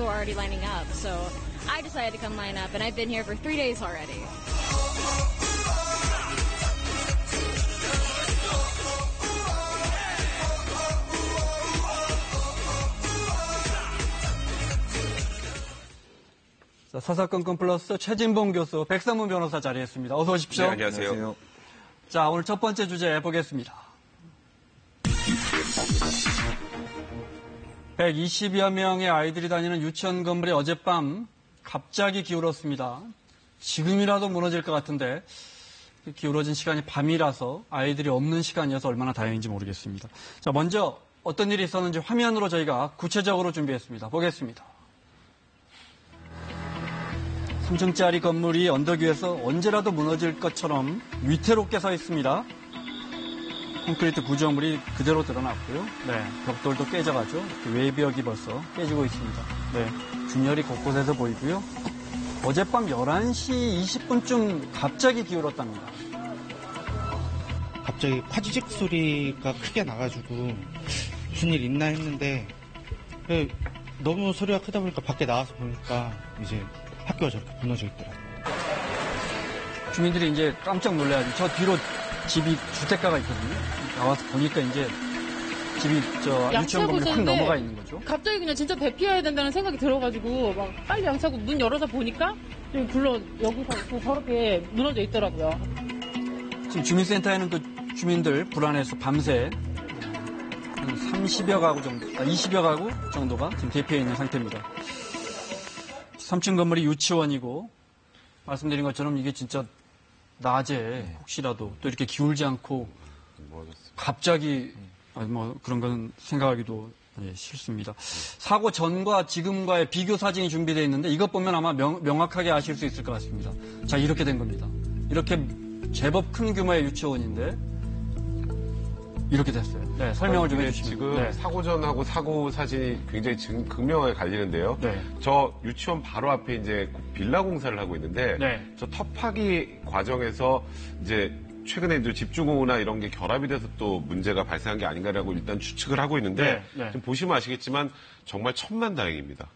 people were already lining up. So I decided to come line up, and I've been here for 3 days already. 자, 사사건건 플러스 최진봉 교수, 백상문 변호사 자리했습니다. 어서 오십시오. 네, 안녕하세요. 자, 오늘 첫 번째 주제 보겠습니다. 120여 명의 아이들이 다니는 유치원 건물이 어젯밤 갑자기 기울었습니다. 지금이라도 무너질 것 같은데 기울어진 시간이 밤이라서 아이들이 없는 시간이어서 얼마나 다행인지 모르겠습니다. 자, 먼저 어떤 일이 있었는지 화면으로 저희가 구체적으로 준비했습니다. 보겠습니다. 3층짜리 건물이 언덕 위에서 언제라도 무너질 것처럼 위태롭게 서 있습니다. 콘크리트 구조물이 그대로 드러났고요. 네, 벽돌도 깨져가죠. 외벽이 벌써 깨지고 있습니다. 네, 균열이 곳곳에서 보이고요. 어젯밤 11시 20분쯤 갑자기 기울었답니다. 갑자기 파지직 소리가 크게 나가지고 무슨 일 있나 했는데 너무 소리가 크다 보니까 밖에 나와서 보니까 이제 학교가 저렇게 무너져 있더라고요. 주민들이 이제 깜짝 놀라야지. 저 뒤로 집이 주택가가 있거든요. 나와서 보니까 이제 집이 유치원 건물이 확 넘어가 있는 거죠. 갑자기 그냥 진짜 대피해야 된다는 생각이 들어가지고 막 빨리 양차고 문 열어서 보니까 여기서 저렇게 무너져 있더라고요. 지금 주민센터에는 그 주민들 불안해서 밤새 한 30여 가구 정도, 20여 가구 정도가 지금 대피해 있는 상태입니다. 3층 건물이 유치원이고 말씀드린 것처럼 이게 진짜 낮에 혹시라도 또 이렇게 기울지 않고 갑자기 그런 건 생각하기도 싫습니다. 사고 전과 지금과의 비교 사진이 준비되어 있는데 이것 보면 아마 명확하게 아실 수 있을 것 같습니다. 자, 이렇게 된 겁니다. 이렇게 제법 큰 규모의 유치원인데 이렇게 됐어요. 네, 설명을 좀 해주시면. 지금 네. 사고 전하고 사고 사진이 굉장히 지금 극명하게 갈리는데요. 네. 저 유치원 바로 앞에 이제 빌라 공사를 하고 있는데 네. 저 터파기 과정에서 이제 최근에 이제 집중호우나 이런 게 결합이 돼서 또 문제가 발생한 게 아닌가라고 일단 추측을 하고 있는데 네. 지금 보시면 아시겠지만 정말 천만다행입니다.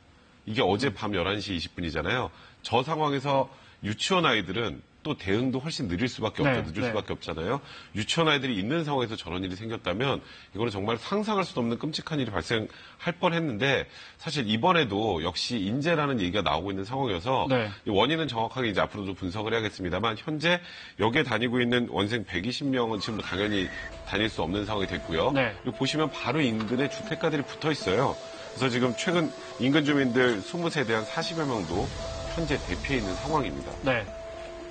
이게 어제 밤 11시 20분이잖아요. 저 상황에서 유치원 아이들은 또 대응도 훨씬 느릴 수밖에 없죠. 늦을 수밖에 없잖아요. 유치원 아이들이 있는 상황에서 저런 일이 생겼다면 이거는 정말 상상할 수도 없는 끔찍한 일이 발생할 뻔했는데 사실 이번에도 역시 인재라는 얘기가 나오고 있는 상황이어서 원인은 정확하게 이제 앞으로도 분석을 해야겠습니다만 현재 여기에 다니고 있는 원생 120명은 지금 당연히 다닐 수 없는 상황이 됐고요. 그리고 보시면 바로 인근에 주택가들이 붙어 있어요. 그래서 지금 최근 인근 주민들 20세대에 한 40여 명도 현재 대피해 있는 상황입니다. 네.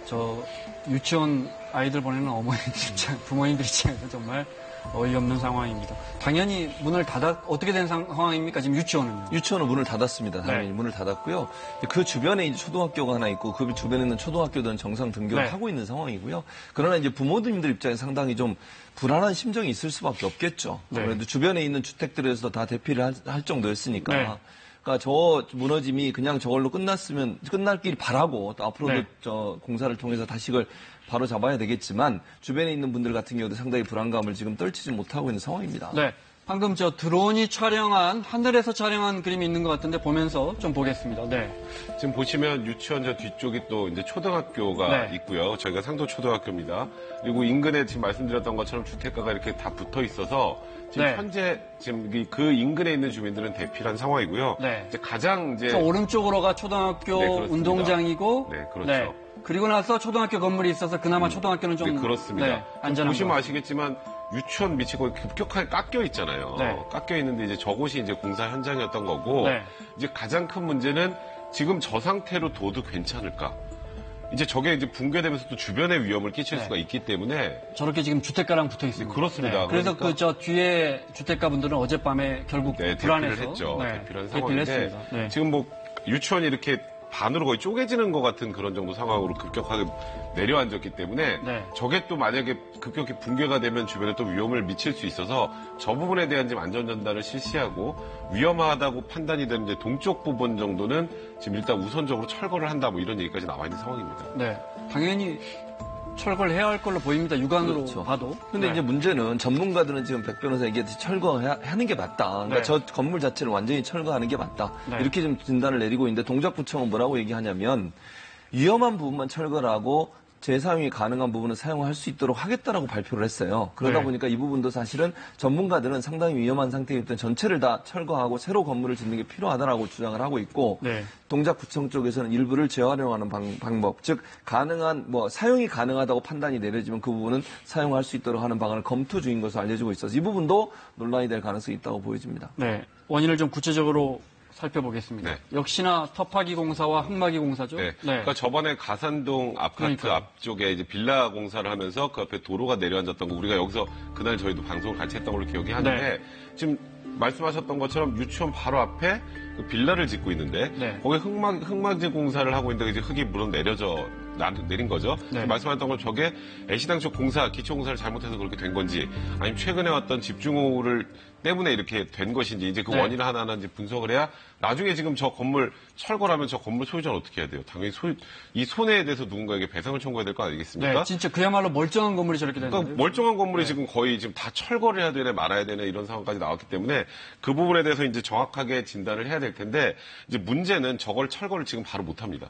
저 유치원 아이들 보내는 부모님들 입장에서 정말 어이없는 상황입니다. 당연히 문을 어떻게 된 상황입니까? 지금 유치원은요? 유치원은 문을 닫았습니다. 당연히 문을 닫았고요. 그 주변에 이제 초등학교가 하나 있고 그 주변에 있는 초등학교들은 정상 등교를 하고 있는 상황이고요. 그러나 이제 부모님들 입장에 상당히 좀 불안한 심정이 있을 수밖에 없겠죠. 그래도 주변에 있는 주택들에서 다 대피를 할 정도였으니까. 그러니까 저 무너짐이 그냥 저걸로 끝날 길 바라고 또 앞으로도 저 공사를 통해서 다시 이걸 바로 잡아야 되겠지만 주변에 있는 분들 같은 경우도 상당히 불안감을 지금 떨치지 못하고 있는 상황입니다. 네. 방금 드론이 하늘에서 촬영한 그림이 있는 것 같은데 보면서 좀 보겠습니다. 네. 지금 보시면 유치원 저 뒤쪽이 또 이제 초등학교가 있고요. 저희가 상도 초등학교입니다. 그리고 인근에 지금 말씀드렸던 것처럼 주택가가 이렇게 다 붙어 있어서 지금 현재 지금 그 인근에 있는 주민들은 대피한 상황이고요. 이제 가장 이제 오른쪽으로가 초등학교 운동장이고, 그렇죠. 그리고 나서 초등학교 건물이 있어서 그나마 초등학교는 좀 그렇습니다. 안전한 보시면 아시겠지만 유치원 밑이 거의 급격하게 깎여 있잖아요. 깎여 있는데 이제 저곳이 이제 공사 현장이었던 거고 이제 가장 큰 문제는 지금 저 상태로 둬도 괜찮을까? 이제 저게 이제 붕괴되면서 또 주변에 위험을 끼칠 수가 있기 때문에 저렇게 지금 주택가랑 붙어 있습니다. 그렇습니다. 그래서 저 뒤에 주택가 분들은 어젯밤에 결국 불안해서 대피를 했죠. 대피를 한 대피를 상황인데 했습니다. 지금 유치원이 이렇게 반으로 거의 쪼개지는 것 같은 그런 정도 상황으로 급격하게 내려앉았기 때문에 저게 또 만약에 급격히 붕괴가 되면 주변에 또 위험을 미칠 수 있어서 저 부분에 대한 지금 안전 전달을 실시하고 위험하다고 판단이 되는 이제 동쪽 부분 정도는 지금 일단 우선적으로 철거를 한다 이런 얘기까지 나와 있는 상황입니다. 네, 당연히 철거를 해야 할 걸로 보입니다. 육안으로 그렇죠. 봐도. 근데 네. 이제 문제는 전문가들은 지금 백 변호사 얘기했듯이 철거하는 게 맞다. 그러니까 네. 저 건물 자체를 완전히 철거하는 게 맞다. 네. 이렇게 좀 진단을 내리고 있는데 동작구청은 뭐라고 얘기하냐면 위험한 부분만 철거를 하고 재사용이 가능한 부분은 사용할 수 있도록 하겠다라고 발표를 했어요. 그러다 네. 보니까 이 부분도 사실은 전문가들은 상당히 위험한 상태이기 때문에 전체를 다 철거하고 새로 건물을 짓는 게 필요하다라고 주장을 하고 있고 네. 동작구청 쪽에서는 일부를 재활용하는 방법, 즉 가능한 사용이 가능하다고 판단이 내려지면 그 부분은 사용할 수 있도록 하는 방안을 검토 중인 것으로 알려지고 있어서 이 부분도 논란이 될 가능성이 있다고 보여집니다. 네. 원인을 좀 구체적으로 살펴보겠습니다. 네. 역시나 터파기 공사와 흙막이 공사죠. 네. 그러니까 저번에 가산동 아파트 그러니까요. 앞쪽에 이제 빌라 공사를 하면서 그 앞에 도로가 내려앉았던 거 우리가 여기서 그날 저희도 방송을 같이 했던 걸로 기억이 하는데 지금 말씀하셨던 것처럼 유치원 바로 앞에 그 빌라를 짓고 있는데 네. 거기 흙막지 공사를 하고 있는데 이제 흙이 물론 내린 거죠. 네. 말씀하셨던 건 저게 애시당초 기초 공사를 잘못해서 그렇게 된 건지 아니면 최근에 왔던 집중호우를 때문에 이렇게 된 것인지 이제 그 네. 원인을 하나하나 이제 분석을 해야 나중에 지금 저 건물 철거라면 저 건물 소유자는 어떻게 해야 돼요? 당연히 이 손해에 대해서 누군가에게 배상을 청구해야 될 거 아니겠습니까? 네, 진짜 그야말로 멀쩡한 건물이 저렇게 그러니까 됐는데. 멀쩡한 건물이 지금 거의 지금 다 철거를 해야 되네 말아야 되네 이런 상황까지 나왔기 때문에 그 부분에 대해서 이제 정확하게 진단을 해야 될 텐데 이제 문제는 저걸 철거를 지금 바로 못 합니다.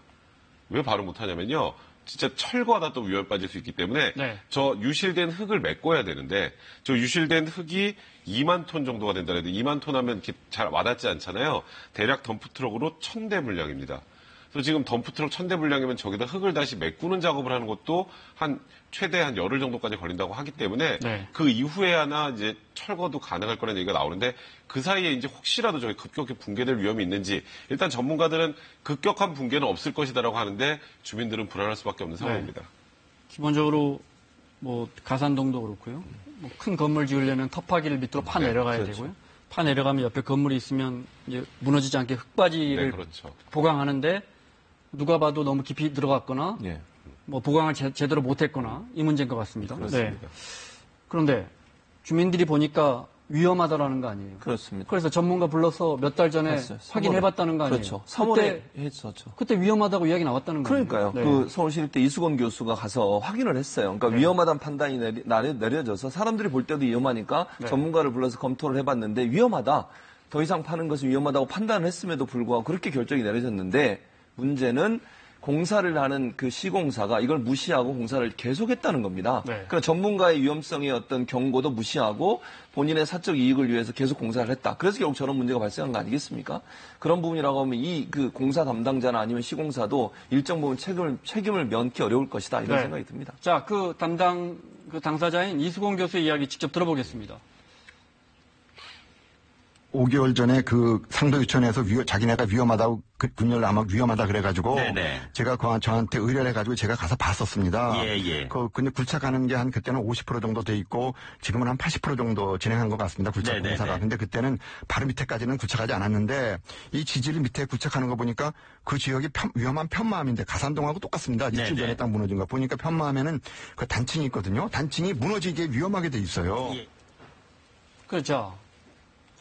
왜 바로 못 하냐면요. 진짜 철거하다 또 위험에 빠질 수 있기 때문에 네. 저 유실된 흙을 메꿔야 되는데 저 유실된 흙이 2만 톤 정도가 된다 해도 2만 톤 하면 이렇게 잘 와닿지 않잖아요. 대략 덤프트럭으로 1000대 분량입니다. 그래서 지금 덤프트럭 1000대 분량이면 저기다 흙을 다시 메꾸는 작업을 하는 것도 최대 한 열흘 정도까지 걸린다고 하기 때문에 네. 그 이후에 하나 이제 철거도 가능할 거라는 얘기가 나오는데 그 사이에 이제 혹시라도 저기 급격히 붕괴될 위험이 있는지 일단 전문가들은 급격한 붕괴는 없을 것이다라고 하는데 주민들은 불안할 수밖에 없는 상황입니다. 기본적으로 가산동도 그렇고요. 큰 건물 지으려면 터파기를 밑으로 파 내려가야 그렇죠. 되고요. 파 내려가면 옆에 건물이 있으면 이제 무너지지 않게 흙바지를 네, 그렇죠. 보강하는데 누가 봐도 너무 깊이 들어갔거나 예. 보강을 제대로 못했거나 이 문제인 것 같습니다. 그렇습니다. 그런데 주민들이 보니까 위험하다라는 거 아니에요. 그렇습니다. 그래서 전문가 불러서 몇 달 전에 했어요. 확인해봤다는 거 아니에요. 그렇죠. 3월에 했었죠. 그때 위험하다고 이야기 나왔다는 거예요. 그러니까요. 네. 그 서울시립대 이수건 교수가 가서 확인을 했어요. 그러니까 위험하다는 판단이 내려져서 사람들이 볼 때도 위험하니까 전문가를 불러서 검토를 해봤는데 위험하다. 더 이상 파는 것은 위험하다고 판단을 했음에도 불구하고 그렇게 결정이 내려졌는데 문제는 공사를 하는 그 시공사가 이걸 무시하고 공사를 계속했다는 겁니다. 네. 그러니까 전문가의 위험성의 어떤 경고도 무시하고 본인의 사적 이익을 위해서 계속 공사를 했다. 그래서 결국 저런 문제가 발생한 거 아니겠습니까? 그런 부분이라고 하면 이 그 공사 담당자나 아니면 시공사도 일정 부분 책임을 면기 어려울 것이다. 이런 네. 생각이 듭니다. 자, 그 당사자인 이수공 교수의 이야기 직접 들어보겠습니다. 5개월 전에 그 상도 유치원에서 자기네가 위험하다고 군열 아마 위험하다 그래가지고 네네. 제가 저한테 의뢰를 해가지고 제가 가서 봤었습니다. 예. 근데 굴착하는 게 한 그때는 50% 정도 돼 있고 지금은 한 80% 정도 진행한 것 같습니다. 굴착 네네네. 공사가. 근데 그때는 바로 밑에까지는 굴착하지 않았는데 이 지질 밑에 굴착하는 거 보니까 그 지역이 위험한 편마음인데 가산동하고 똑같습니다. 이틀 네네. 전에 딱 무너진 거 보니까 편마음에는 그 단층이 있거든요. 단층이 무너지게 위험하게 돼 있어요. 예. 그렇죠.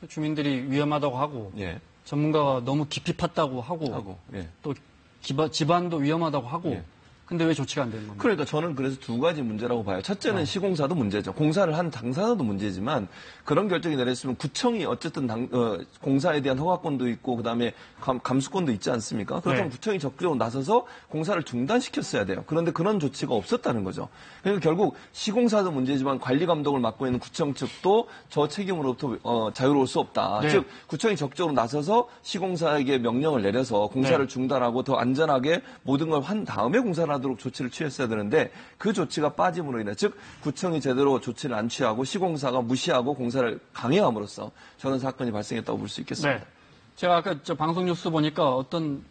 그 주민들이 위험하다고 하고 예. 전문가가 너무 깊이 팠다고 하고 예. 또 집안도 위험하다고 하고 예. 근데 왜 조치가 안 되는 겁니까? 그러니까 저는 그래서 두 가지 문제라고 봐요. 첫째는 시공사도 문제죠. 공사를 한 당사자도 문제지만 그런 결정이 내렸으면 구청이 어쨌든 공사에 대한 허가권도 있고 그다음에 감수권도 있지 않습니까? 그렇다면 네. 구청이 적극적으로 나서서 공사를 중단시켰어야 돼요. 그런데 그런 조치가 없었다는 거죠. 그러니까 결국 시공사도 문제지만 관리 감독을 맡고 있는 구청 측도 저 책임으로부터 자유로울 수 없다. 네. 즉 구청이 적극적으로 나서서 시공사에게 명령을 내려서 공사를 네. 중단하고 더 안전하게 모든 걸 한 다음에 공사를 하도록 조치를 취했어야 되는데 그 조치가 빠짐으로 인해 즉 구청이 제대로 조치를 안 취하고 시공사가 무시하고 공사를 강행함으로써 저는 사건이 발생했다고 볼 수 있겠습니다. 네. 제가 아까 방송 뉴스 보니까 어떤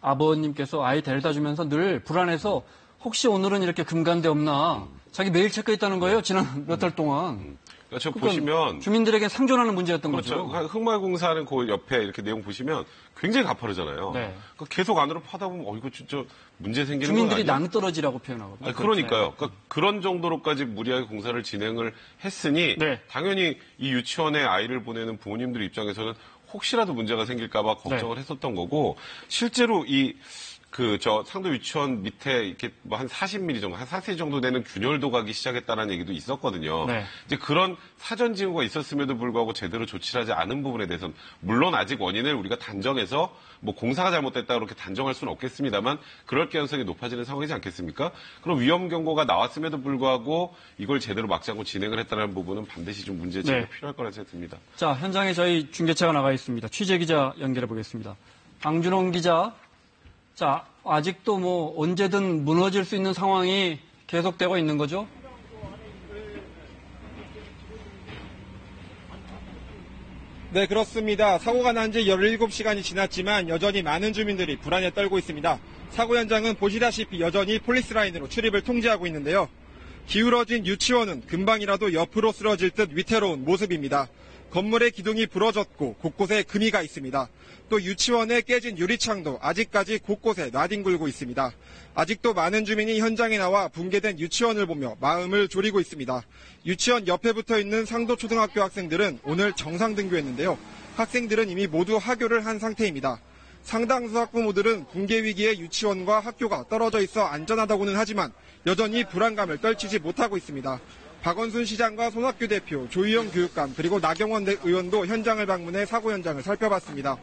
아버님께서 아이 데려다 주면서 늘 불안해서 혹시 오늘은 이렇게 금간대 없나 자기 매일 체크했다는 거예요. 지난 몇 달 동안. 그러니까 저 그러니까 보시면 주민들에게 상존하는 문제였던 그렇죠. 거죠. 흙마공사는 그 옆에 이렇게 내용 보시면 굉장히 가파르잖아요. 네. 그러니까 계속 안으로 파다 보면 이거 진짜 문제 생기는 거 주민들이 아니에요? 낭떠러지라고 표현하거든요. 아니, 그러니까요. 그러니까 그런 정도로까지 무리하게 공사를 진행을 했으니 네. 당연히 이 유치원에 아이를 보내는 부모님들 입장에서는 혹시라도 문제가 생길까 봐 걱정을 했었던 거고 실제로 상도 유치원 밑에 이렇게 뭐 한 40mm 정도, 한 4cm 정도 되는 균열도 가기 시작했다는 얘기도 있었거든요. 네. 이제 그런 사전 징후가 있었음에도 불구하고 제대로 조치를 하지 않은 부분에 대해서는 물론 아직 원인을 우리가 단정해서 뭐 공사가 잘못됐다 그렇게 단정할 수는 없겠습니다만 그럴 가능성이 높아지는 상황이지 않겠습니까? 그럼 위험 경고가 나왔음에도 불구하고 이걸 제대로 막지 않고 진행을 했다는 부분은 반드시 좀 문제 제기가 필요할 거라 생각이 듭니다. 자, 현장에 저희 중계차가 나가 있습니다. 취재 기자 연결해 보겠습니다. 방준홍 기자. 자, 아직도 뭐 언제든 무너질 수 있는 상황이 계속되고 있는 거죠? 네, 그렇습니다. 사고가 난 지 17시간이 지났지만 여전히 많은 주민들이 불안에 떨고 있습니다. 사고 현장은 보시다시피 여전히 폴리스라인으로 출입을 통제하고 있는데요. 기울어진 유치원은 금방이라도 옆으로 쓰러질 듯 위태로운 모습입니다. 건물의 기둥이 부러졌고 곳곳에 금이가 있습니다. 또 유치원에 깨진 유리창도 아직까지 곳곳에 나뒹굴고 있습니다. 아직도 많은 주민이 현장에 나와 붕괴된 유치원을 보며 마음을 졸이고 있습니다. 유치원 옆에 붙어 있는 상도초등학교 학생들은 오늘 정상 등교했는데요. 학생들은 이미 모두 하교를 한 상태입니다. 상당수 학부모들은 붕괴 위기에 유치원과 학교가 떨어져 있어 안전하다고는 하지만 여전히 불안감을 떨치지 못하고 있습니다. 박원순 시장과 손학규 대표, 조희영 교육감 그리고 나경원 의원도 현장을 방문해 사고 현장을 살펴봤습니다.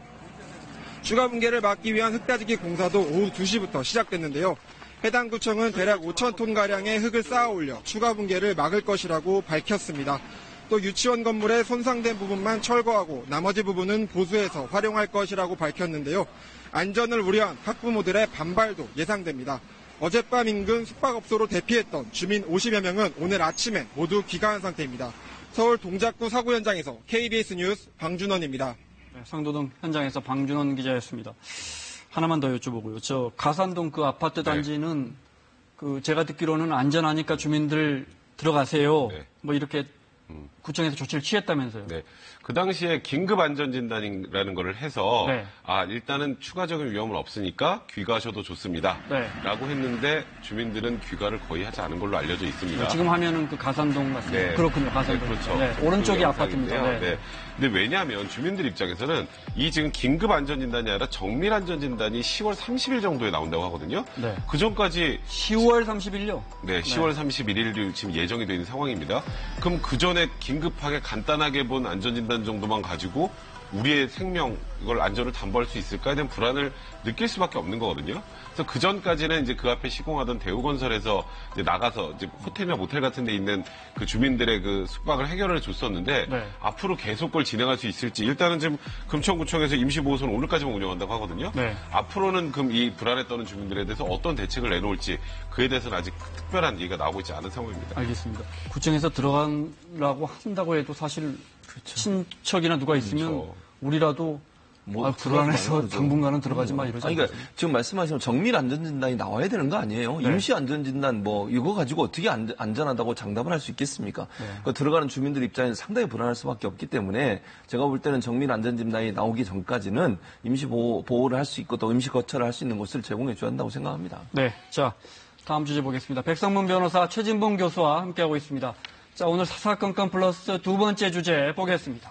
추가 붕괴를 막기 위한 흙다지기 공사도 오후 2시부터 시작됐는데요. 해당 구청은 대략 5,000톤가량의 흙을 쌓아 올려 추가 붕괴를 막을 것이라고 밝혔습니다. 또 유치원 건물의 손상된 부분만 철거하고 나머지 부분은 보수해서 활용할 것이라고 밝혔는데요. 안전을 우려한 학부모들의 반발도 예상됩니다. 어젯밤 인근 숙박업소로 대피했던 주민 50여 명은 오늘 아침에 모두 귀가한 상태입니다. 서울 동작구 사고 현장에서 KBS 뉴스 방준원입니다. 네, 상도동 현장에서 방준원 기자였습니다. 하나만 더 여쭤보고요. 저 가산동 그 아파트 단지는 제가 듣기로는 안전하니까 주민들 들어가세요. 네. 뭐 이렇게 구청에서 조치를 취했다면서요. 네. 그 당시에 긴급 안전진단이라는 걸 해서 네. 일단은 추가적인 위험은 없으니까 귀가하셔도 좋습니다. 네. 라고 했는데 주민들은 귀가를 거의 하지 않은 걸로 알려져 있습니다. 지금 화면은 그 가산동 맞습니다. 네. 그렇군요. 가산동. 네, 그렇죠. 네, 오른쪽이 그 아파트입니다. 영상인데요. 네. 네. 근데 왜냐하면 주민들 입장에서는 이 지금 긴급 안전진단이 아니라 정밀 안전진단이 10월 30일 정도에 나온다고 하거든요. 네. 그 전까지 10월 30일요? 네, 10월 31일 지금 예정이 되어 있는 상황입니다. 그럼 그 전에 긴급하게 간단하게 본 안전진단 정도만 가지고 우리의 생명, 이걸 안전을 담보할 수 있을까에 대한 불안을 느낄 수밖에 없는 거거든요. 그래서 그 전까지는 이제 그 앞에 시공하던 대우건설에서 이제 나가서 이제 호텔이나 모텔 같은 데 있는 그 주민들의 그 숙박을 해결해 줬었는데 네. 앞으로 계속 그걸 진행할 수 있을지 일단은 지금 금천구청에서 임시보호소는 오늘까지만 운영한다고 하거든요. 네. 앞으로는 그럼 이 불안에 떠는 주민들에 대해서 어떤 대책을 내놓을지 그에 대해서는 아직 특별한 얘기가 나오고 있지 않은 상황입니다. 알겠습니다. 구청에서 들어가려고 한다고 해도 사실 친척이나 누가 있으면 그렇죠. 우리라도 불안해서 당분간은 들어가지 마 이러지 그러니까 지금 말씀하시면 정밀 안전진단이 나와야 되는 거 아니에요? 네. 임시 안전진단 이거 가지고 어떻게 안전하다고 장담을 할 수 있겠습니까? 그러니까 들어가는 주민들 입장에서 상당히 불안할 수밖에 없기 때문에 제가 볼 때는 정밀 안전진단이 나오기 전까지는 임시 보호를 할 수 있고 또 임시 거처를 할 수 있는 곳을 제공해 줘야 한다고 생각합니다. 네, 자 다음 주제 보겠습니다. 백성문 변호사, 최진봉 교수와 함께하고 있습니다. 자, 오늘 사사건건 플러스 두 번째 주제 보겠습니다.